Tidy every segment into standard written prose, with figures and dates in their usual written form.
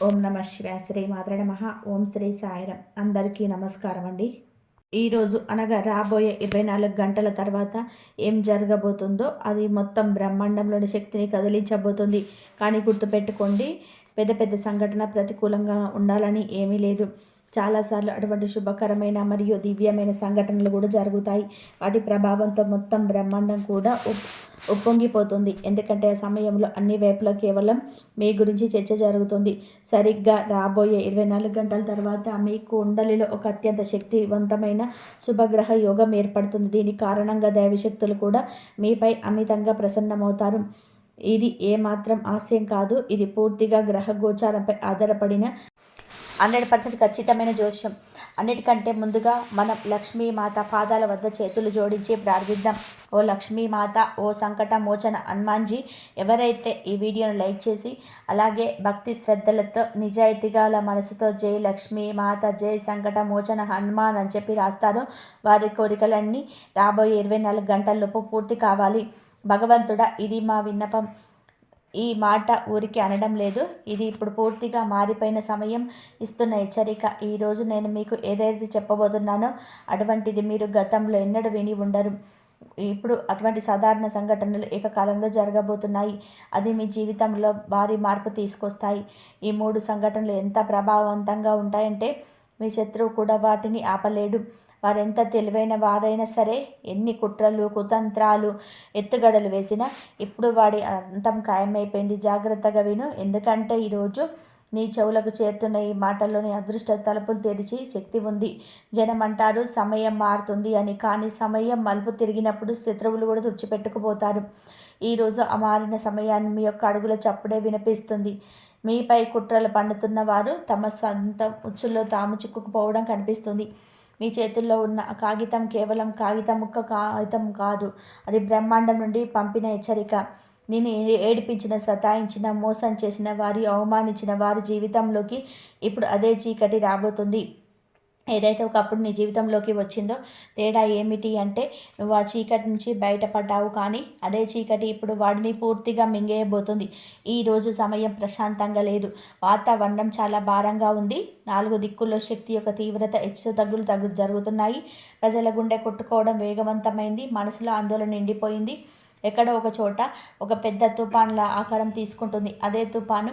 ఓం నమ శివాయ. శ్రీ మాత్ర నమః. ఓం శ్రీ సాయిరం. అందరికీ నమస్కారం అండి. ఈరోజు అనగా రాబోయే 24 గంటల తర్వాత ఏం జరగబోతుందో అది మొత్తం బ్రహ్మాండంలోని శక్తిని కదిలించబోతుంది. కానీ గుర్తుపెట్టుకోండి, పెద్ద పెద్ద సంఘటన ప్రతికూలంగా ఉండాలని ఏమీ లేదు. చాలాసార్లు అటువంటి శుభకరమైన మరియు దివ్యమైన సంఘటనలు కూడా జరుగుతాయి. వాటి ప్రభావంతో మొత్తం బ్రహ్మాండం కూడా ఉప్పొంగిపోతుంది. ఎందుకంటే ఆ సమయంలో అన్ని వైపులా కేవలం మీ గురించి చర్చ జరుగుతుంది. సరిగ్గా రాబోయే 24 గంటల తర్వాత మీ కుండలిలో ఒక అత్యంత శక్తివంతమైన శుభగ్రహ యోగం ఏర్పడుతుంది. దీని కారణంగా దైవశక్తులు కూడా మీపై అమితంగా ప్రసన్నమవుతారు. ఇది ఏమాత్రం హాస్యం కాదు. ఇది పూర్తిగా గ్రహ గోచారంపై ఆధారపడిన 100% ఖచ్చితమైన జోష్యం. అన్నిటికంటే ముందుగా మనం లక్ష్మీమాత పాదాల వద్ద చేతులు జోడించి ప్రార్థిద్దాం. ఓ లక్ష్మీమాత, ఓ సంకట మోచన హనుమాన్జీ. ఎవరైతే ఈ వీడియోను లైక్ చేసి అలాగే భక్తి శ్రద్ధలతో నిజాయితీగా మనసుతో జై లక్ష్మీమాత, జై సంకట మోచన హనుమాన్ అని చెప్పి రాస్తారో వారి కోరికలన్నీ రాబోయే 24 గంటల్లోపు పూర్తి కావాలి. భగవంతుడా, ఇది మా విన్నపం. ఈ మాట ఊరికి అనడం లేదు. ఇది ఇప్పుడు పూర్తిగా మారిపోయిన సమయం ఇస్తున్న హెచ్చరిక. ఈరోజు నేను మీకు ఏదైతే చెప్పబోతున్నానో అటువంటిది మీరు గతంలో ఎన్నడూ విని ఉండరు. ఇప్పుడు అటువంటి సాధారణ సంఘటనలు ఏకకాలంలో జరగబోతున్నాయి. అది మీ జీవితంలో భారీ మార్పు తీసుకొస్తాయి. ఈ 3 సంఘటనలు ఎంత ప్రభావవంతంగా ఉంటాయంటే మీ శత్రువు కూడా వాటిని ఆపలేడు. వారెంత తెలివైన వారైనా సరే, ఎన్ని కుట్రలు కుతంత్రాలు ఎత్తుగడలు వేసినా ఇప్పుడు వాడి అంతం ఖాయమైపోయింది. జాగ్రత్తగా విను, ఎందుకంటే ఈరోజు నీ చెవులకు చేరుతున్న ఈ మాటల్లోని అదృష్ట తలుపులు తెరిచి శక్తి ఉంది. జనం అంటారు సమయం మారుతుంది అని, కానీ సమయం మలుపు తిరిగినప్పుడు శత్రువులు కూడా తుడిచిపెట్టుకుపోతారు. ఈరోజు ఆ మారిన సమయాన్ని మీ యొక్క అడుగుల చప్పుడే వినిపిస్తుంది. మీపై కుట్రలు పన్నుతున్న వారు తమ సొంత ఉచ్చుల్లో తాము చిక్కుకుపోవడం కనిపిస్తుంది. మీ చేతుల్లో ఉన్న కాగితం కేవలం కాగితం కాదు, అది బ్రహ్మాండం నుండి పంపిన హెచ్చరిక. నేను ఏడిపించిన, సతాయించిన, మోసం చేసిన వారి, అవమానించిన వారి జీవితంలోకి ఇప్పుడు అదే చీకటి రాబోతుంది. ఏదైతే ఒకప్పుడు నీ జీవితంలోకి వచ్చిందో తేడా ఏమిటి అంటే, నువ్వు ఆ చీకటి నుంచి బయటపడ్డావు, కానీ అదే చీకటి ఇప్పుడు వాడిని పూర్తిగా మింగేయబోతుంది. ఈరోజు సమయం ప్రశాంతంగా లేదు. వాతావరణం చాలా భారంగా ఉంది. 4 దిక్కుల్లో శక్తి యొక్క తీవ్రత హెచ్చుతగ్గులు జరుగుతున్నాయి. ప్రజల గుండె కొట్టుకోవడం వేగవంతమైంది. మనసులో ఆందోళన నిండిపోయింది. ఎక్కడో ఒక చోట ఒక పెద్ద తుఫాన్ల ఆకారం తీసుకుంటుంది. అదే తుఫాను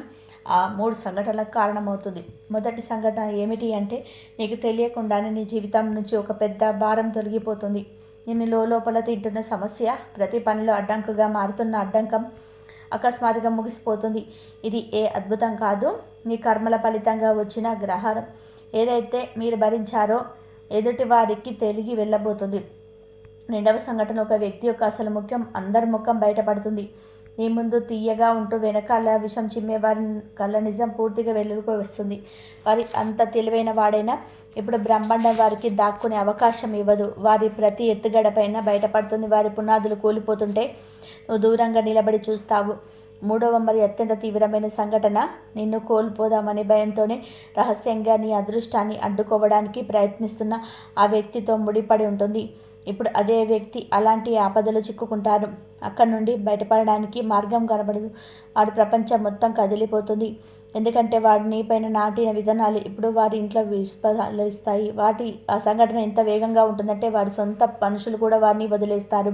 3 సంఘటనలకు కారణమవుతుంది. మొదటి సంఘటన ఏమిటి అంటే, నీకు తెలియకుండానే నీ జీవితం నుంచి ఒక పెద్ద భారం తొలగిపోతుంది. నిన్ను లోపల తింటున్న సమస్య, ప్రతి పనిలో అడ్డంకుగా మారుతున్న అడ్డంకం అకస్మాత్తుగా ముగిసిపోతుంది. ఇది ఏ అద్భుతం కాదు, నీ కర్మల ఫలితంగా వచ్చిన గ్రహారం. ఏదైతే మీరు భరించారో ఎదుటి వారికి తెలిగి వెళ్ళబోతుంది. రెండవ సంఘటన, ఒక వ్యక్తి యొక్క అసలు ముఖ్యం అందరి ముఖం బయటపడుతుంది. నీ ముందు తీయగా ఉంటూ వెనకాల విషం చిమ్మే వారి కళ్ళ నిజం పూర్తిగా వెలుగుకు వస్తుంది. వారి అంత తెలివైన వాడైనా ఇప్పుడు బ్రహ్మాండం వారికి దాక్కునే అవకాశం ఇవ్వదు. వారి ప్రతి ఎత్తుగడపైన బయటపడుతుంది. వారి పునాదులు కూలిపోతుంటే నువ్వు దూరంగా నిలబడి చూస్తావు. మూడవ మరి అత్యంత తీవ్రమైన సంఘటన, నిన్ను కోల్పోదామనే భయంతోనే రహస్యంగా నీ అదృష్టాన్ని అడ్డుకోవడానికి ప్రయత్నిస్తున్న ఆ వ్యక్తితో ముడిపడి ఉంటుంది. ఇప్పుడు అదే వ్యక్తి అలాంటి ఆపదలు చిక్కుకుంటారు. అక్కడి నుండి బయటపడడానికి మార్గం కనబడదు. వాడి ప్రపంచం మొత్తం కదిలిపోతుంది. ఎందుకంటే వాడి నీపైన నాటిన విధానాలు ఇప్పుడు వారి ఇంట్లో విస్ఫలిస్తాయి. ఆ సంఘటన ఎంత వేగంగా ఉంటుందంటే వారి సొంత మనుషులు కూడా వారిని వదిలేస్తారు.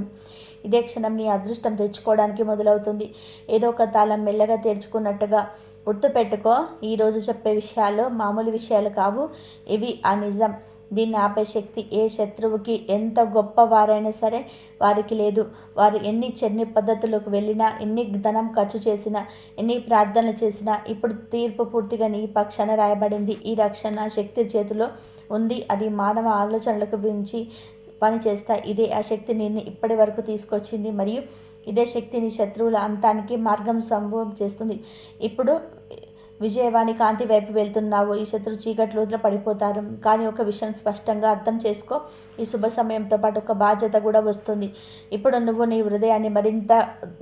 ఇదే క్షణం నీ అదృష్టం తెచ్చుకోవడానికి మొదలవుతుంది. ఏదో ఒక తాళం మెల్లగా తెరుచుకున్నట్టుగా. గుర్తుపెట్టుకో, ఈరోజు చెప్పే విషయాలు మామూలు విషయాలు కావు. ఇవి ఆ నిజం. దీన్ని ఆపే శక్తి ఏ శత్రువుకి, ఎంత గొప్పవారైనా సరే వారికి లేదు. వారు ఎన్ని చెన్ని పద్ధతులకు వెళ్ళినా, ఎన్ని ధనం ఖర్చు చేసినా, ఎన్ని ప్రార్థనలు చేసినా ఇప్పుడు తీర్పు పూర్తిగా నీ పక్షాన రాయబడింది. ఈ రక్షణ శక్తి చేతిలో ఉంది. అది మానవ ఆలోచనలకు మించి పని చేస్తాయి. ఇదే ఆ శక్తి నిన్ను ఇప్పటి వరకు తీసుకొచ్చింది, మరియు ఇదే శక్తి నీ శత్రువుల అంతానికి మార్గం సంభవం చేస్తుంది. ఇప్పుడు విజయవాణి కాంతి వైపు వెళ్తున్నావు. ఈ శత్రు చీకట్లో పడిపోతారు. కానీ ఒక విషయం స్పష్టంగా అర్థం చేసుకో, ఈ శుభ సమయంతో పాటు ఒక బాధ్యత కూడా వస్తుంది. ఇప్పుడు నువ్వు నీ హృదయాన్ని మరింత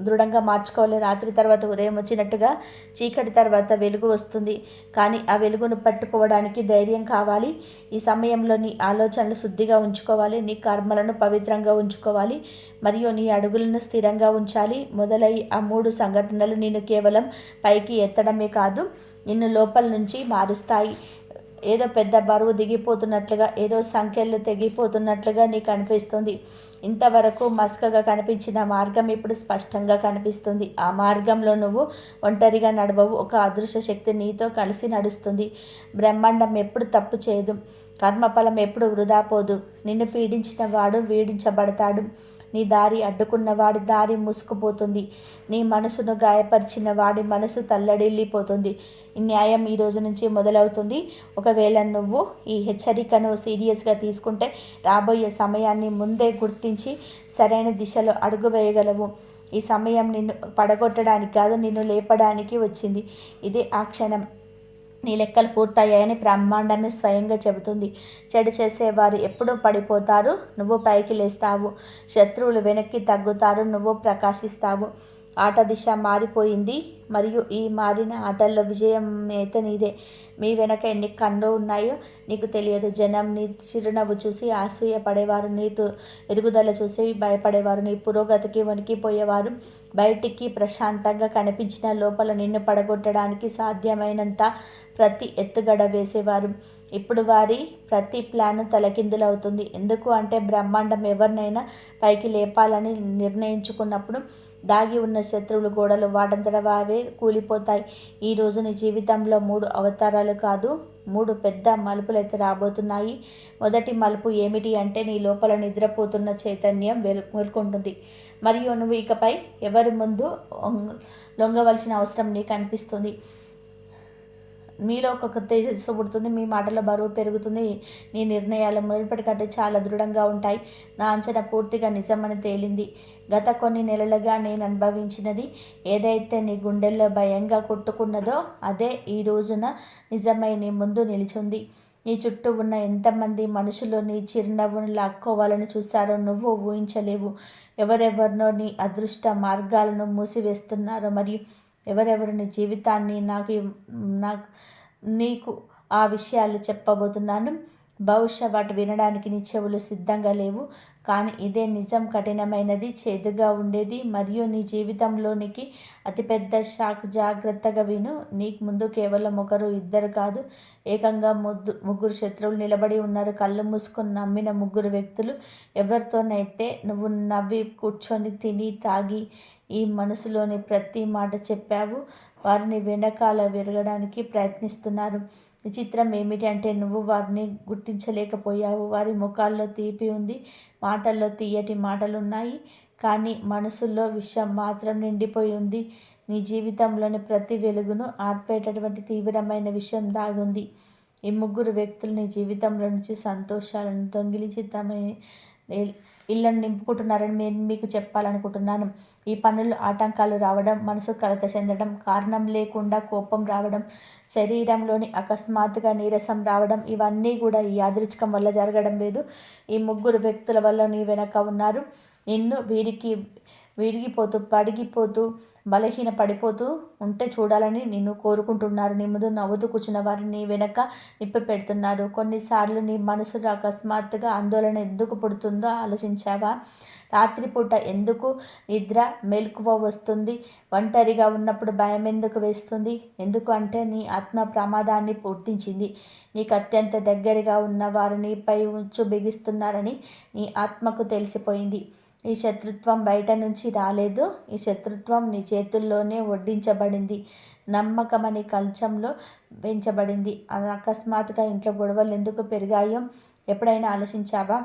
దృఢంగా మార్చుకోవాలి. రాత్రి తర్వాత ఉదయం వచ్చినట్టుగా చీకటి తర్వాత వెలుగు వస్తుంది. కానీ ఆ వెలుగును పట్టుకోవడానికి ధైర్యం కావాలి. ఈ సమయంలో నీ ఆలోచనలు శుద్ధిగా ఉంచుకోవాలి. నీ కర్మలను పవిత్రంగా ఉంచుకోవాలి. మరియు నీ అడుగులను స్థిరంగా ఉంచాలి. మొదలై ఆ 3 సంఘటనలు నిన్ను కేవలం పైకి ఎత్తడమే కాదు, నిన్ను లోపల నుంచి మారుస్తాయి. ఏదో పెద్ద బరువు దిగిపోతున్నట్లుగా, ఏదో సంఖ్యలు తెగిపోతున్నట్లుగా నీకు అనిపిస్తుంది. ఇంతవరకు మస్కగా కనిపించిన మార్గం ఇప్పుడు స్పష్టంగా కనిపిస్తుంది. ఆ మార్గంలో నువ్వు ఒంటరిగా నడవవు, ఒక అదృశ్య శక్తి నీతో కలిసి నడుస్తుంది. బ్రహ్మాండం ఎప్పుడు తప్పు చేయదు, కర్మఫలం ఎప్పుడు వృధా పోదు. నిన్ను పీడించిన వాడు వీడించబడతాడు. నీ దారి అడ్డుకున్నవాడి దారి మూసుకుపోతుంది. నీ మనసును గాయపరిచిన వాడి మనసు తల్లడిల్లిపోతుంది. ఈ న్యాయం ఈ రోజు నుంచి మొదలవుతుంది. ఒకవేళ నువ్వు ఈ హెచ్చరికను సీరియస్గా తీసుకుంటే రాబోయే సమయాన్ని ముందే గుర్తించి సరైన దిశలో అడుగు వేయగలవు. ఈ సమయం నిన్ను పడగొట్టడానికి కాదు, నిన్ను లేపడానికి వచ్చింది. ఇదే ఆ క్షణం. నీ లెక్కలు పూర్తయ్యాయని బ్రహ్మాండమే స్వయంగా చెబుతుంది. చెడు చేసేవారు ఎప్పుడూ పడిపోతారు, నువ్వు పైకి లేస్తావు. శత్రువులు వెనక్కి తగ్గుతారు, నువ్వు ప్రకాశిస్తావు. ఆట దిశ మారిపోయింది మరియు ఈ మారిన ఆటల్లో విజయం అయితే నీదే. మీ వెనక ఎన్ని కన్ను ఉన్నాయో నీకు తెలియదు. జనం నీ చిరునవ్వు చూసి అసూయపడేవారు, నీ ఎదుగుదల చూసి భయపడేవారు, నీ పురోగతికి వణికిపోయేవారు. బయటికి ప్రశాంతంగా కనిపించిన లోపల నిన్ను పడగొట్టడానికి సాధ్యమైనంత ప్రతి ఎత్తుగడ వేసేవారు. ఇప్పుడు వారి ప్రతి ప్లాన్ తలకిందులవుతుంది. ఎందుకు అంటే బ్రహ్మాండం ఎవరినైనా పైకి లేపాలని నిర్ణయించుకున్నప్పుడు దాగి ఉన్న శత్రువులు గోడలు వాటంతట అవే కూలిపోతాయి. ఈరోజు నీ జీవితంలో 3 అవతారాలు కాదు, 3 పెద్ద మలుపులైతే రాబోతున్నాయి. మొదటి మలుపు ఏమిటి అంటే నీ లోపల నిద్రపోతున్న చైతన్యం మేల్కొంటుంది మరియు నువ్వు ఇకపై ఎవరి ముందు లొంగవలసిన అవసరం నీకు అనిపిస్తుంది. మీలో ఒక తేజస్సు పుడుతుంది, మీ మాటల బరువు పెరుగుతుంది, నీ నిర్ణయాలు మునుపటికంటే చాలా దృఢంగా ఉంటాయి. నా అంచనా పూర్తిగా నిజమని తేలింది. గత కొన్ని నెలలుగా నేను అనుభవించినది ఏదైతే నీ గుండెల్లో భయంగా కొట్టుకున్నదో అదే ఈ రోజున నిజమై నీ ముందు నిలిచింది. నీ చుట్టూ ఉన్న ఎంతమంది మనుషులు నీ చిరునవ్వును లాక్కోవాలని చూశారో నువ్వు ఊహించలేవు. ఎవరెవరినో నీ అదృష్ట మార్గాలను మూసివేస్తున్నారో మరియు ఎవరెవరు నీ జీవితాన్ని నాకు నీకు ఆ విషయాలు చెప్పబోతున్నాను. బహుశా వాటి వినడానికి నీ చెవులు సిద్ధంగా లేవు, కానీ ఇదే నిజం. కఠినమైనది, చేదుగా ఉండేది మరియు నీ జీవితంలోనికి అతిపెద్ద షాక్. జాగ్రత్తగా విను. నీకు ముందు కేవలం 1, 2 కాదు, ఏకంగా 3 శత్రువులు నిలబడి ఉన్నారు. కళ్ళు మూసుకొని నమ్మిన 3 వ్యక్తులు. ఎవరితోనైతే నువ్వు నవ్వి కూర్చొని తిని తాగి ఈ మనసులోని ప్రతి మాట చెప్పావు, వారిని వెనకాల విరగడానికి ప్రయత్నిస్తున్నారు. విచిత్రం ఏమిటి అంటే నువ్వు వారిని గుర్తించలేకపోయావు. వారి ముఖాల్లో తీపి ఉంది, మాటల్లో తీయటి మాటలున్నాయి, కానీ మనసులో విషం మాత్రం నిండిపోయి ఉంది. నీ జీవితంలోని ప్రతి వెలుగును ఆర్పేటటువంటి తీవ్రమైన విషయం దాగుంది. ఈ 3 వ్యక్తులు నీ జీవితంలో నుంచి సంతోషాలను దొంగిలించి తమ ఇళ్లను నింపుకుంటున్నారని నేను మీకు చెప్పాలనుకుంటున్నాను. ఈ పనులు ఆటంకాలు రావడం, మనసు కలత చెందడం, కారణం లేకుండా కోపం రావడం, శరీరంలోని అకస్మాత్తుగా నీరసం రావడం, ఇవన్నీ కూడా ఈ యాదృచ్ఛికం వల్ల జరగడం లేదు. ఈ 3 వ్యక్తుల వల్ల నీ వెనక ఉన్నారు. నిన్ను విరిగిపోతూ, పడిగిపోతూ, బలహీన పడిపోతూ ఉంటే చూడాలని నిన్ను కోరుకుంటున్నారు. నీ ముందు నవ్వుతూ కూర్చున్న వారిని నీ వెనక నిప్పి పెడుతున్నారు. కొన్నిసార్లు నీ మనసులో అకస్మాత్తుగా ఆందోళన ఎందుకు పుడుతుందో ఆలోచించావా? రాత్రిపూట ఎందుకు నిద్ర మెలకువ వస్తుంది? ఒంటరిగా ఉన్నప్పుడు భయం ఎందుకు వేస్తుంది? ఎందుకు అంటే నీ ఆత్మ ప్రమాదాన్ని పూర్తించింది. నీకు అత్యంత దగ్గరగా ఉన్న వారు నీపై ఉచ్చు బిగిస్తున్నారని నీ ఆత్మకు తెలిసిపోయింది. ఈ శత్రుత్వం బయట నుంచి రాలేదు. ఈ శత్రుత్వం నీ చేతుల్లోనే వడ్డించబడింది, నమ్మకమని కంచంలో పెంచబడింది. అకస్మాత్తుగా ఇంట్లో గొడవలు ఎందుకు పెరిగాయో ఎప్పుడైనా ఆలోచించావా?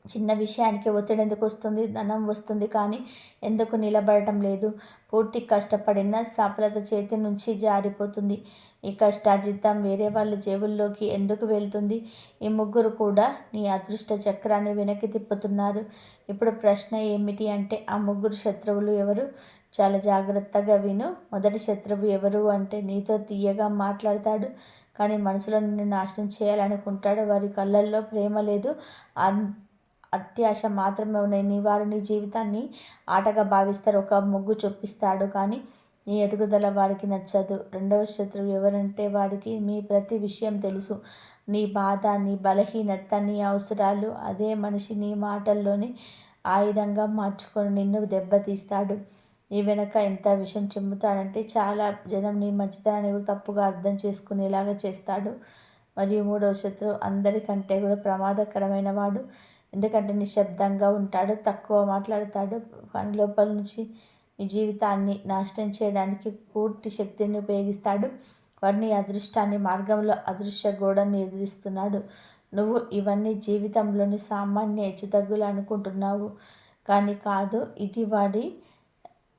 చిన్న విషయానికి ఒత్తిడి ఎందుకు వస్తుంది? ధనం వస్తుంది కానీ ఎందుకు నిలబడటం లేదు? పూర్తి కష్టపడిన సఫలత చేతి నుంచి జారిపోతుంది. ఈ కష్టార్జితం వేరే వాళ్ళ జేబుల్లోకి ఎందుకు వెళ్తుంది? ఈ 3 కూడా నీ అదృష్ట చక్రాన్ని వెనక్కి తిప్పుతున్నారు. ఇప్పుడు ప్రశ్న ఏమిటి అంటే ఆ 3 శత్రువులు ఎవరు? చాలా జాగ్రత్తగా విను. మొదటి శత్రువు ఎవరు అంటే నీతో తీయగా మాట్లాడతాడు, కానీ మనసులో నిన్ను నాశనం చేయాలనుకుంటాడు. వారి కళ్ళల్లో ప్రేమ లేదు, అత్యాశ మాత్రమే ఉన్నాయి. వారు నీ జీవితాన్ని ఆటగా భావిస్తారు. ఒక ముగ్గు చొప్పిస్తాడు కానీ నీ ఎదుగుదల వాడికి నచ్చదు. రెండవ శత్రువు ఎవరంటే వాడికి మీ ప్రతి విషయం తెలుసు. నీ బాధ, నీ బలహీనత, నీ అవసరాలు. అదే మనిషి నీ మాటల్లోని ఆయుధంగా మార్చుకొని నిన్ను దెబ్బతీస్తాడు. నీ వెనక ఎంత విషయం చెబుతాడంటే చాలా జనం నీ మంచితనాన్ని కూడా తప్పుగా అర్థం చేసుకునేలాగా చేస్తాడు. మరియు మూడవ శత్రువు అందరికంటే కూడా ప్రమాదకరమైన వాడు. ఎందుకంటే నిశ్శబ్దంగా ఉంటాడు, తక్కువ మాట్లాడతాడు, కానీ లోపల నుంచి మీ జీవితాన్ని నాశనం చేయడానికి పూర్తి శక్తిని ఉపయోగిస్తాడు. వారిని అదృష్టాన్ని మార్గంలో అదృశ్య గోడని ఎదిరిస్తున్నాడు. నువ్వు ఇవన్నీ జీవితంలోని సామాన్య హెచ్చుతగ్గులు అనుకుంటున్నావు, కానీ కాదు. ఇది వాడి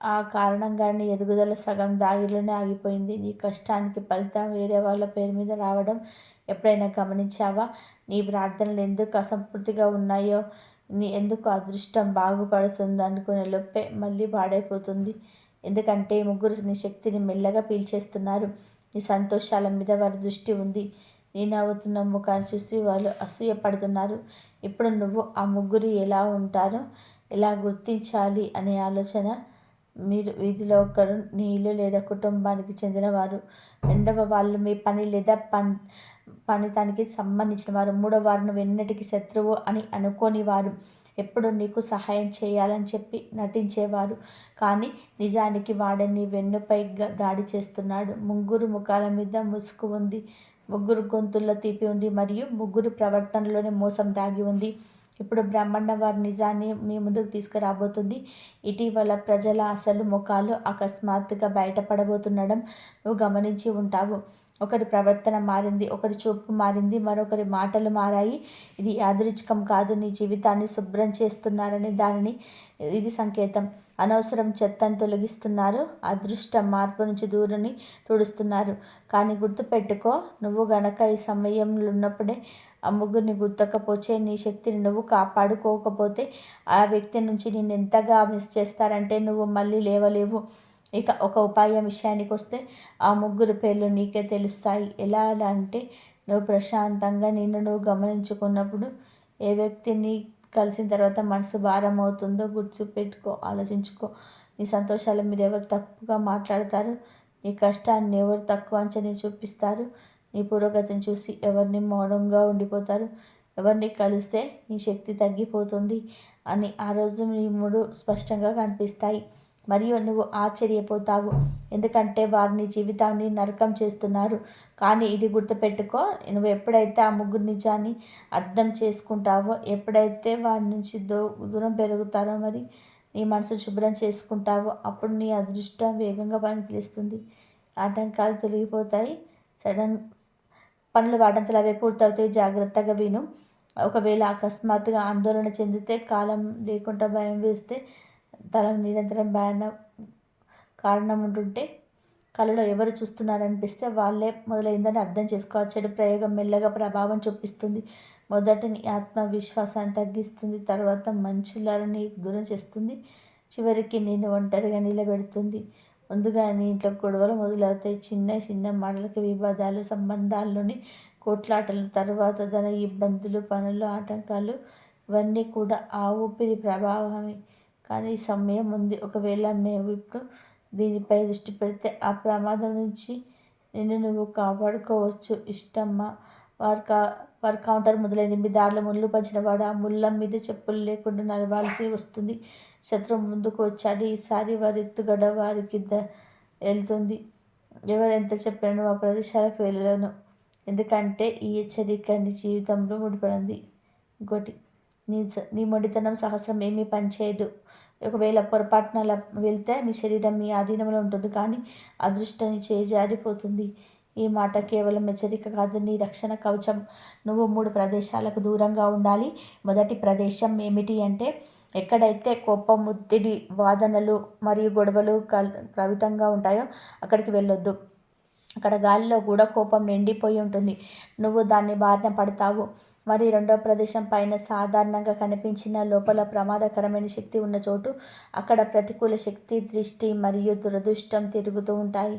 ఆ కారణంగానే ఎదుగుదల సగం దారిలోనే ఆగిపోయింది. నీ కష్టానికి ఫలితం వేరే వాళ్ళ పేరు మీద రావడం ఎప్పుడైనా గమనించావా? నీ ప్రార్థనలు ఎందుకు అసంపూర్తిగా ఉన్నాయో, ఎందుకు అదృష్టం బాగుపడుతుంది అనుకునే లోపే మళ్ళీ పాడైపోతుంది. ఎందుకంటే ముగ్గురు నీ శక్తిని మెల్లగా పీల్చేస్తున్నారు. నీ సంతోషాల మీద వారి దృష్టి ఉంది. నీ నవ్వుతున్న ముఖాన్ని చూసి వాళ్ళు అసూయపడుతున్నారు. ఇప్పుడు నువ్వు ఆ ముగ్గురు ఎలా ఉంటారో ఎలా గుర్తించాలి అనే ఆలోచన. మీరు వీధిలో ఒకరు నీ ఇల్లు లేదా కుటుంబానికి చెందినవారు, రెండవ వాళ్ళు మీ పని లేదా పనితానికి సంబంధించిన వారు, మూడవ వారు వెన్నటికి శత్రువు అని అనుకోని వారు, ఎప్పుడు నీకు సహాయం చేయాలని చెప్పి నటించేవారు, కానీ నిజానికి వాడని వెన్నుపై దాడి చేస్తున్నాడు. ముగ్గురు ముఖాల మీద ముసుగు ఉంది, ముగ్గురు గొంతుల్లో తీపి ఉంది, మరియు ముగ్గురు ప్రవర్తనలోనే మోసం దాగి ఉంది. ఇప్పుడు బ్రహ్మాండం వారి నిజాన్ని మీ ముందుకు తీసుకురాబోతుంది. ఇటీవల ప్రజల అసలు ముఖాలు అకస్మాత్తుగా బయటపడబోతుండడం నువ్వు గమనించి ఉంటావు. ఒకరి ప్రవర్తన మారింది, ఒకరి చూపు మారింది, మరొకరి మాటలు మారాయి. ఇది యాదృచ్ఛికం కాదు, నీ జీవితాన్ని శుభ్రం చేస్తున్నారని దానిని ఇది సంకేతం. అనవసరం చెత్తను తొలగిస్తున్నారు, అదృష్ట మార్పు నుంచి దూరని తుడుస్తున్నారు. కానీ గుర్తుపెట్టుకో, నువ్వు గనక ఈ సమయంలో ఉన్నప్పుడే ఆ ముగ్గురిని గుర్తకపోతే, నీ శక్తిని నువ్వు కాపాడుకోకపోతే ఆ వ్యక్తి నుంచి నేను ఎంతగా మిస్ చేస్తారంటే నువ్వు మళ్ళీ లేవలేవు. ఇక ఒక ఉపాయం విషయానికి వస్తే, ఆ ముగ్గురు పేర్లు నీకే తెలుస్తాయి. ఎలా అంటే, నువ్వు ప్రశాంతంగా నిన్ను నువ్వు గమనించుకున్నప్పుడు ఏ వ్యక్తిని కలిసిన తర్వాత మనసు భారం అవుతుందో గుర్తుపెట్టుకో, ఆలోచించుకో. నీ సంతోషాల మీద ఎవరు తప్పుగా మాట్లాడతారు, నీ కష్టాన్ని ఎవరు తక్కువ అంచనా చూపిస్తారు, నీ పురోగతిని చూసి ఎవరిని మౌనంగా ఉండిపోతారు, ఎవరిని కలిస్తే నీ శక్తి తగ్గిపోతుంది అని ఆ రోజు నీ మూడు స్పష్టంగా కనిపిస్తాయి. మరియు నువ్వు ఆశ్చర్యపోతావు, ఎందుకంటే వారిని జీవితాన్ని నరకం చేస్తున్నారు. కానీ ఇది గుర్తుపెట్టుకో, నువ్వు ఎప్పుడైతే ఆ ముగ్గురు నిజాన్ని అర్థం చేసుకుంటావో, ఎప్పుడైతే వారి నుంచి దూరం పెరుగుతారో, మరి నీ మనసు శుభ్రం చేసుకుంటావో, అప్పుడు నీ అదృష్టం వేగంగా పనికిస్తుంది. ఆటంకాలు తొలగిపోతాయి, సడన్ పనులు వాటంతలు అవే పూర్తవుతాయి. జాగ్రత్తగా విను. ఒకవేళ అకస్మాత్తుగా ఆందోళన చెందితే, కాలం లేకుండా భయం వేస్తే, తల నిరంతరం భయాన కారణం ఉంటుంటే, కళలో ఎవరు చూస్తున్నారనిపిస్తే వాళ్ళే మొదలైందని అర్థం చేసుకో. చెడు ప్రయోగం మెల్లగా ప్రభావం చూపిస్తుంది. మొదట నీ ఆత్మవిశ్వాసాన్ని తగ్గిస్తుంది, తర్వాత మనుషులని దూరం చేస్తుంది, చివరికి నేను ఒంటరిగా నిలబెడుతుంది. ముందుగా నీ ఇంట్లో గొడవలు మొదలవుతాయి. చిన్న చిన్న మాటలకి వివాదాలు, సంబంధాల్లోని కోట్లాటలు, తర్వాత ధన ఇబ్బందులు, పనులు ఆటంకాలు, ఇవన్నీ కూడా ఆ ఊపిరి ప్రభావమే. కానీ సమయం ఉంది. ఒకవేళ మేము ఇప్పుడు దీనిపై దృష్టి పెడితే ఆ ప్రమాదం నుంచి నిన్ను నువ్వు కాపాడుకోవచ్చు. ఇష్టమ్మా. వారి కౌంటర్ మొదలైంది. మీ దారిలో ముళ్ళు పంచినవాడు ఆ ముళ్ళ మీద చెప్పులు లేకుండా నడవాల్సి వస్తుంది. శత్రువు ముందుకు వచ్చాడు. ఈసారి వారి ఎత్తుగడ వారికి వెళ్తుంది. ఎవరెంత చెప్పినా ఆ ప్రదేశాలకు వెళ్ళను, ఎందుకంటే ఈ హెచ్చరిక నీ జీవితంలో ముడిపడింది. ఇంకోటి, నీ మొండితనం సహస్రం ఏమీ పనిచేయదు. ఒకవేళ పొరపాటున అలా వెళ్తే మీ శరీరం మీ ఆధీనంలో ఉంటుంది, కానీ అదృష్టాన్ని చేజారిపోతుంది. ఈ మాట కేవలం హెచ్చరిక కాదు, నీ రక్షణ కవచం. నువ్వు 3 ప్రదేశాలకు దూరంగా ఉండాలి. మొదటి ప్రదేశం ఏమిటి అంటే, ఎక్కడైతే కోపం, ఒత్తిడి, వాదనలు మరియు గొడవలు ప్రభావితంగా ఉంటాయో అక్కడికి వెళ్ళొద్దు. అక్కడ గాలిలో కూడా కోపం నిండిపోయి ఉంటుంది, నువ్వు దాన్ని బారిన పడతావు. మరి రెండవ ప్రదేశం పైన సాధారణంగా కనిపించిన లోపల ప్రమాదకరమైన శక్తి ఉన్న చోటు. అక్కడ ప్రతికూల శక్తి, దృష్టి మరియు దురదృష్టం తిరుగుతూ ఉంటాయి.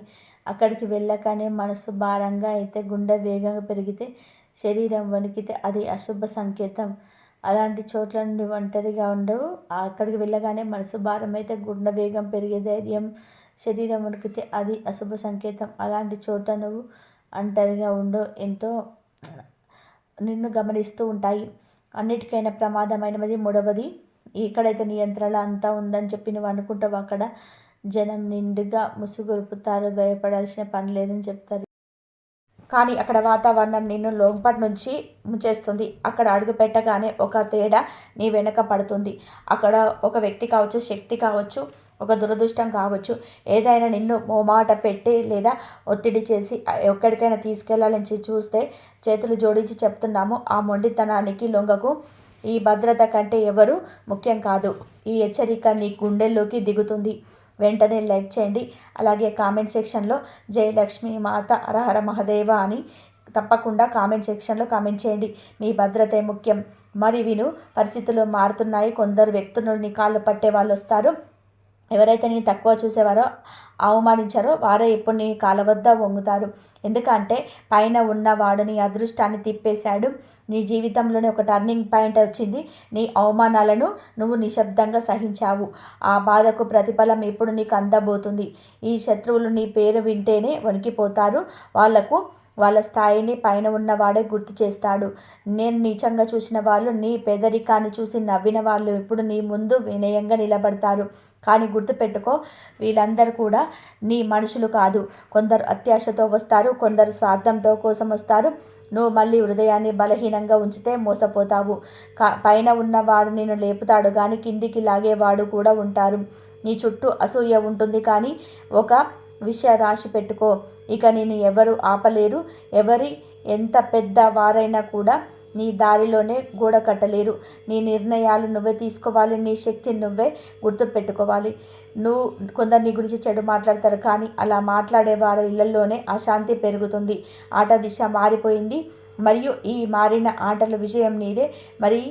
అక్కడికి వెళ్ళగానే మనసు భారంగా అయితే, గుండె వేగంగా పెరిగితే, శరీరం వణికితే అది అశుభ సంకేతం. అలాంటి చోట్ల నుండి ఒంటరిగా ఉండవు. అక్కడికి వెళ్ళగానే మనసు భారం అయితే, గుండె వేగం పెరిగే ధైర్యం, శరీరం వణికితే అది అశుభ సంకేతం. అలాంటి చోట నువ్వు ఒంటరిగా ఉండవు, ఎంతో నిన్ను గమనిస్తూ ఉంటాయి. అన్నిటికైనా ప్రమాదమైనది మూడవది. ఎక్కడైతే నియంత్రణ అంతా ఉందని చెప్పి నువ్వు అనుకుంటావు, అక్కడ జనం నిండుగా ముసుగురుపుతారు, భయపడాల్సిన పని లేదని చెప్తారు. కానీ అక్కడ వాతావరణం నిన్ను లోపటి నుంచి ముంచేస్తుంది. అక్కడ అడుగు పెట్టగానే ఒక తేడా నీ వెనక పడుతుంది. అక్కడ ఒక వ్యక్తి కావచ్చు, శక్తి కావచ్చు, ఒక దురదృష్టం కావచ్చు, ఏదైనా నిన్ను మోమాట పెట్టి లేదా ఒత్తిడి చేసి ఎక్కడికైనా తీసుకెళ్లాలని చూస్తే చేతులు జోడించి చెప్తున్నాము, ఆ మొండితనానికి లొంగకు. ఈ భద్రత కంటే ఎవరు ముఖ్యం కాదు. ఈ హెచ్చరిక నీ గుండెల్లోకి దిగుతుంది. వెంటనే లైక్ చేయండి. అలాగే కామెంట్ సెక్షన్లో జయలక్ష్మి మాత హరహర మహదేవ అని తప్పకుండా కామెంట్ సెక్షన్లో కామెంట్ చేయండి. మీ భద్రతే ముఖ్యం. మరి విను, పరిస్థితులు మారుతున్నాయి. కొందరు వ్యక్తులు నీ కాళ్ళు పట్టే వాళ్ళు వస్తారు. ఎవరైతే నేను తక్కువ చూసేవారో, అవమానించారో వారే ఇప్పుడు నీ కాళ్ళ వద్ద వంగుతారు. ఎందుకంటే పైన ఉన్నవాడు నీ అదృష్టాన్ని తిప్పేశాడు. నీ జీవితంలోనే ఒక టర్నింగ్ పాయింట్ వచ్చింది. నీ అవమానాలను నువ్వు నిశ్శబ్దంగా సహించావు. ఆ బాధకు ప్రతిఫలం ఇప్పుడు నీకు అందబోతుంది. ఈ శత్రువులు నీ పేరు వింటేనే వణికిపోతారు. వాళ్ళ స్థాయిని పైన ఉన్నవాడే గుర్తు చేస్తాడు. నేను నీచంగా చూసిన వాళ్ళు, నీ పేదరికాన్ని చూసి నవ్విన వాళ్ళు ఇప్పుడు నీ ముందు వినయంగా నిలబడతారు. కానీ గుర్తుపెట్టుకో, వీళ్ళందరూ కూడా నీ మనుషులు కాదు. కొందరు అత్యాశతో వస్తారు, కొందరు స్వార్థంతో కోసం వస్తారు. నువ్వు మళ్ళీ హృదయాన్ని బలహీనంగా ఉంచితే మోసపోతావు. పైన ఉన్నవాడు నేను లేపుతాడు, కానీ కిందికి లాగేవాడు కూడా ఉంటారు. నీ చుట్టూ అసూయ ఉంటుంది, కానీ ఒక విషయ రాశి పెట్టుకో, ఇక నేను ఎవరు ఆపలేరు. ఎవరి ఎంత పెద్ద వారైనా కూడా నీ దారిలోనే గోడ కట్టలేరు. నీ నిర్ణయాలు నువ్వే తీసుకోవాలి. నీ శక్తిని నువ్వే గుర్తుపెట్టుకోవాలి. కొందరు నీ గురించి చెడు మాట్లాడతారు, కానీ అలా మాట్లాడే వారి ఇళ్లలోనే అశాంతి పెరుగుతుంది. ఆట దిశ మారిపోయింది, మరియు ఈ మారిన ఆటల విజయం నీదే. మరి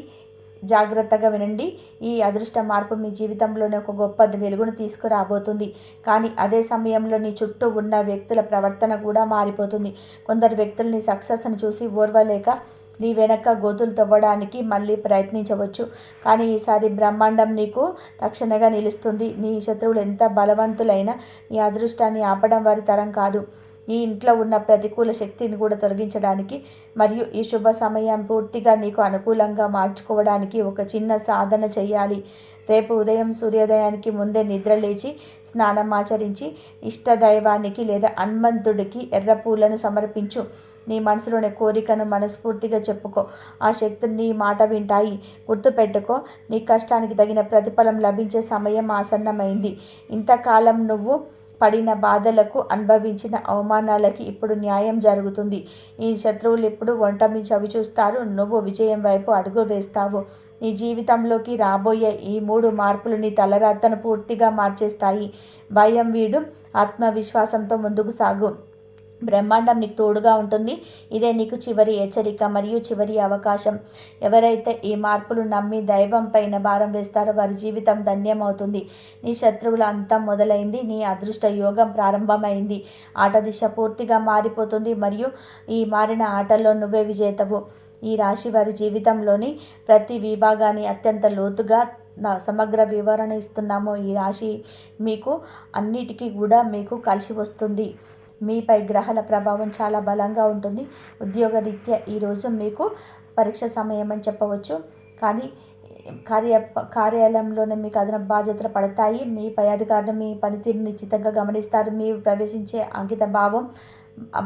జాగ్రత్తగా వినండి. ఈ అదృష్ట మార్పు మీ జీవితంలోనే ఒక గొప్ప వెలుగును తీసుకురాబోతుంది. కానీ అదే సమయంలో నీ చుట్టూ ఉన్న వ్యక్తుల ప్రవర్తన కూడా మారిపోతుంది. కొందరు వ్యక్తులు నీ సక్సెస్ని చూసి ఓర్వలేక నీ వెనక గోతులు తవ్వడానికి మళ్ళీ ప్రయత్నించవచ్చు. కానీ ఈసారి బ్రహ్మాండం నీకు రక్షణగా నిలుస్తుంది. నీ శత్రువులు ఎంత బలవంతులైనా నీ అదృష్టాన్ని ఆపడం వారి తరం కాదు. ఈ ఇంట్లో ఉన్న ప్రతికూల శక్తిని కూడా తొలగించడానికి మరియు ఈ శుభ సమయం పూర్తిగా నీకు అనుకూలంగా మార్చుకోవడానికి ఒక చిన్న సాధన చేయాలి. రేపు ఉదయం సూర్యోదయానికి ముందే నిద్ర లేచి స్నానం ఆచరించి ఇష్టదైవానికి లేదా హనుమంతుడికి ఎర్ర పూలను సమర్పించు. నీ మనసులోని కోరికను మనస్ఫూర్తిగా చెప్పుకో. ఆ శక్తులు నీ మాట వింటాయి. గుర్తుపెట్టుకో, నీ కష్టానికి తగిన ప్రతిఫలం లభించే సమయం ఆసన్నమైంది. ఇంతకాలం నువ్వు పడిన బాధలకు, అనుభవించిన అవమానాలకి ఇప్పుడు న్యాయం జరుగుతుంది. ఈ శత్రువులు ఇప్పుడు ఒంటమి చవి చూస్తారు. నువ్వు విజయం వైపు అడుగు వేస్తావు. నీ జీవితంలోకి రాబోయే ఈ 3 మార్పులు నీ తలరాతను పూర్తిగా మార్చేస్తాయి. భయం వీడు, ఆత్మవిశ్వాసంతో ముందుకు సాగు. బ్రహ్మాండం నీకు తోడుగా ఉంటుంది. ఇదే నీకు చివరి హెచ్చరిక మరియు చివరి అవకాశం. ఎవరైతే ఈ మార్పులు నమ్మి దైవం పైన భారం వేస్తారో వారి జీవితం ధన్యమవుతుంది. నీ శత్రువుల అంతం మొదలైంది. నీ అదృష్ట యోగం ప్రారంభమైంది. ఆట దిశ పూర్తిగా మారిపోతుంది, మరియు ఈ మారిన ఆటల్లో నువ్వే విజేతవు. ఈ రాశి వారి జీవితంలోని ప్రతి విభాగాన్ని అత్యంత లోతుగా సమగ్ర వివరణ ఇస్తున్నాము. ఈ రాశి మీకు అన్నిటికీ కూడా మీకు కలిసి వస్తుంది. మీపై గ్రహాల ప్రభావం చాలా బలంగా ఉంటుంది. ఉద్యోగరీత్యా ఈరోజు మీకు పరీక్ష సమయం అని చెప్పవచ్చు. కానీ కార్యాలయంలోనే మీకు అదనపు బాధ్యతలు పడతాయి. మీ పై అధికారులు మీ పనితీరుని నిశ్చితంగా గమనిస్తారు. మీరు ప్రవేశించే అంకిత భావం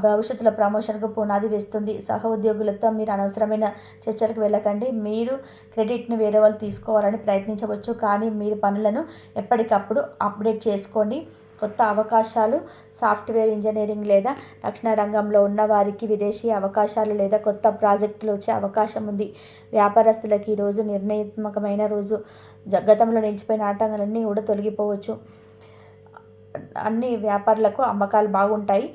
భవిష్యత్తులో ప్రమోషన్కు పునాది వేస్తుంది. సహ ఉద్యోగులతో మీరు అనవసరమైన చర్చలకు వెళ్ళకండి. మీరు క్రెడిట్ని వేరే వాళ్ళు తీసుకోవాలని ప్రయత్నించవచ్చు, కానీ మీరు పనులను ఎప్పటికప్పుడు అప్డేట్ చేసుకోండి. కొత్త అవకాశాలు, సాఫ్ట్వేర్ ఇంజనీరింగ్ లేదా రక్షణ రంగంలో ఉన్నవారికి విదేశీ అవకాశాలు లేదా కొత్త ప్రాజెక్టులు వచ్చే అవకాశం ఉంది. వ్యాపారస్తులకి ఈరోజు నిర్ణయాత్మకమైన రోజు. గతంలో నిలిచిపోయిన ఆటంకాలన్నీ కూడా తొలగిపోవచ్చు. అన్ని వ్యాపారులకు అమ్మకాలు బాగుంటాయి.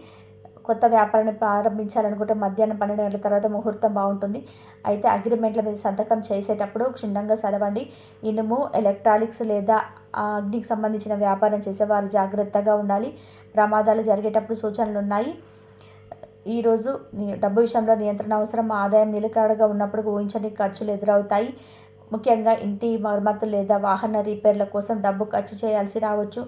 కొత్త వ్యాపారాన్ని ప్రారంభించాలనుకుంటే మధ్యాహ్నం 12 గంటల తర్వాత ముహూర్తం బాగుంటుంది. అయితే అగ్రిమెంట్ల మీద సంతకం చేసేటప్పుడు క్షుణ్ణంగా చదవండి. ఇనుము, ఎలక్ట్రానిక్స్ లేదా అగ్నికి సంబంధించిన వ్యాపారం చేసేవారు జాగ్రత్తగా ఉండాలి. ప్రమాదాలు జరిగేటప్పుడు సూచనలు ఉన్నాయి. ఈరోజు డబ్బు విషయంలో నియంత్రణ అవసరం. ఆదాయం నిలకడగా ఉన్నప్పుడు ఊహించని ఖర్చులు ఎదురవుతాయి. ముఖ్యంగా ఇంటి మరమ్మతులు లేదా వాహన రిపేర్ల కోసం డబ్బు ఖర్చు చేయాల్సి రావచ్చు.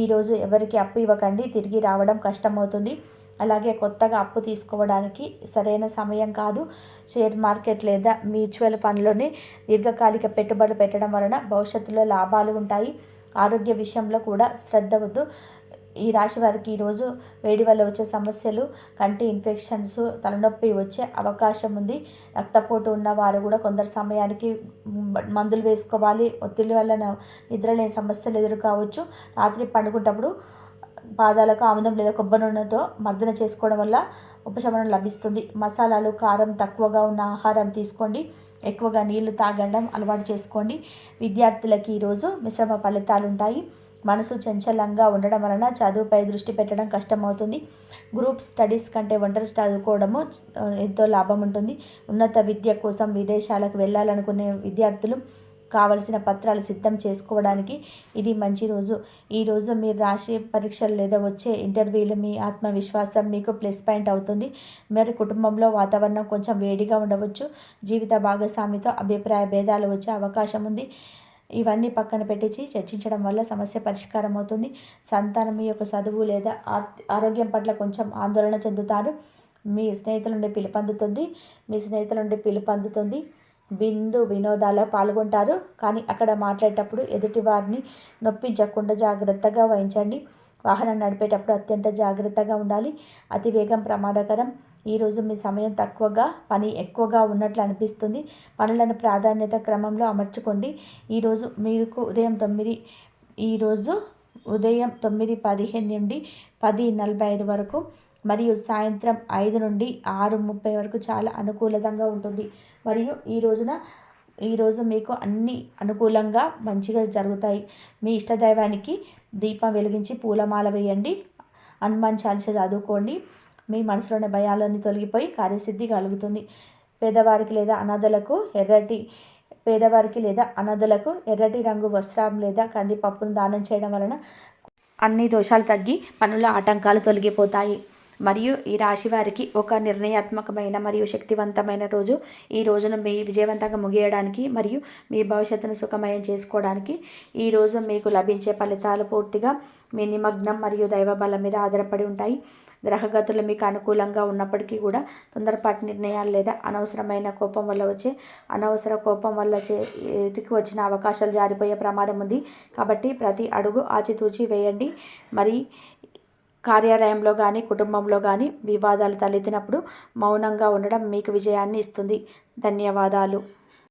ఈరోజు ఎవరికి అప్పు ఇవ్వకండి, తిరిగి రావడం కష్టమవుతుంది. అలాగే కొత్తగా అప్పు తీసుకోవడానికి సరైన సమయం కాదు. షేర్ మార్కెట్ లేదా మ్యూచువల్ ఫండ్లోని దీర్ఘకాలిక పెట్టుబడులు పెట్టడం వలన భవిష్యత్తులో లాభాలు ఉంటాయి. ఆరోగ్య విషయంలో కూడా శ్రద్ధ వద్దు. ఈ రాశి వారికి ఈరోజు వేడి వల్ల వచ్చే సమస్యలు, కంటి ఇన్ఫెక్షన్స్, తలనొప్పి వచ్చే అవకాశం ఉంది. రక్తపోటు ఉన్న వారు కూడా కొందరు సమయానికి మందులు వేసుకోవాలి. ఒత్తిడి వల్ల నిద్రలేని సమస్యలు ఎదురు కావచ్చు. రాత్రి పండుకుంటప్పుడు పాదాలకు ఆముదం లేదా కొబ్బరి నూనెతో మర్దన చేసుకోవడం వల్ల ఉపశమనం లభిస్తుంది. మసాలాలు, కారం తక్కువగా ఉన్న ఆహారం తీసుకోండి. ఎక్కువగా నీళ్లు తాగడం అలవాటు చేసుకోండి. విద్యార్థులకి ఈరోజు మిశ్రమ ఫలితాలు ఉంటాయి. మనసు చంచలంగా ఉండడం వలన చదువుపై దృష్టి పెట్టడం కష్టమవుతుంది. గ్రూప్ స్టడీస్ కంటే ఒంటరి చదువుకోవడము ఎంతో లాభం ఉంటుంది. ఉన్నత విద్య కోసం విదేశాలకు వెళ్ళాలనుకునే విద్యార్థులు కావలసిన పత్రాలు సిద్ధం చేసుకోవడానికి ఇది మంచి రోజు. ఈరోజు మీరు రాసే పరీక్షలు లేదా వచ్చే ఇంటర్వ్యూలు మీ ఆత్మవిశ్వాసం మీకు ప్లస్ పాయింట్ అవుతుంది. మరి కుటుంబంలో వాతావరణం కొంచెం వేడిగా ఉండవచ్చు. జీవిత భాగస్వామితో అభిప్రాయ భేదాలు వచ్చే అవకాశం ఉంది. ఇవన్నీ పక్కన పెట్టించి చర్చించడం వల్ల సమస్య పరిష్కారం అవుతుంది. సంతానం మీ యొక్క చదువు లేదా ఆరోగ్యం పట్ల కొంచెం ఆందోళన చెందుతారు. మీ స్నేహితుల నుండి పిలుపొందుతుంది. వినోదాల్లో పాల్గొంటారు. కానీ అక్కడ మాట్లాడేటప్పుడు ఎదుటి వారిని నొప్పించకుండా జాగ్రత్తగా వహించండి. వాహనం నడిపేటప్పుడు అత్యంత జాగ్రత్తగా ఉండాలి. అతివేగం ప్రమాదకరం. ఈరోజు మీ సమయం తక్కువగా, పని ఎక్కువగా ఉన్నట్లు అనిపిస్తుంది. పనులను ప్రాధాన్యత క్రమంలో అమర్చుకోండి. ఈరోజు ఉదయం 9:15 నుండి 10:45 వరకు మరియు సాయంత్రం 5 నుండి 6:30 వరకు చాలా అనుకూలంగా ఉంటుంది. మరియు ఈరోజు మీకు అన్ని అనుకూలంగా మంచిగా జరుగుతాయి. మీ ఇష్టదైవానికి దీపం వెలిగించి పూలమాల వేయండి. హనుమాన్ చాలీస చదువుకోండి. మీ మనసులోని భయాలన్నీ తొలగిపోయి కార్యసిద్ధి కలుగుతుంది. పేదవారికి లేదా అనాథలకు ఎర్రటి రంగు వస్త్రం లేదా కందిపప్పును దానం చేయడం వలన అన్ని దోషాలు తగ్గి పనుల ఆటంకాలు తొలగిపోతాయి. మరియు ఈ రాశి వారికి ఒక నిర్ణయాత్మకమైన మరియు శక్తివంతమైన రోజు. ఈ రోజును మీ విజయవంతంగా ముగియడానికి మరియు మీ భవిష్యత్తును సుఖమయం చేసుకోవడానికి ఈరోజు మీకు లభించే ఫలితాలు పూర్తిగా మీ నిమగ్నం మరియు దైవబలం మీద ఆధారపడి ఉంటాయి. గ్రహగతులు మీకు అనుకూలంగా ఉన్నప్పటికీ కూడా తొందరపాటు నిర్ణయాలు లేదా అనవసరమైన కోపం వల్ల చేతికి వచ్చిన అవకాశాలు జారిపోయే ప్రమాదం ఉంది. కాబట్టి ప్రతి అడుగు ఆచితూచి వేయండి. మరి కార్యాలయంలో కానీ కుటుంబంలో కానీ వివాదాలు తలెత్తినప్పుడు మౌనంగా ఉండడం మీకు విజయాన్ని ఇస్తుంది. ధన్యవాదాలు.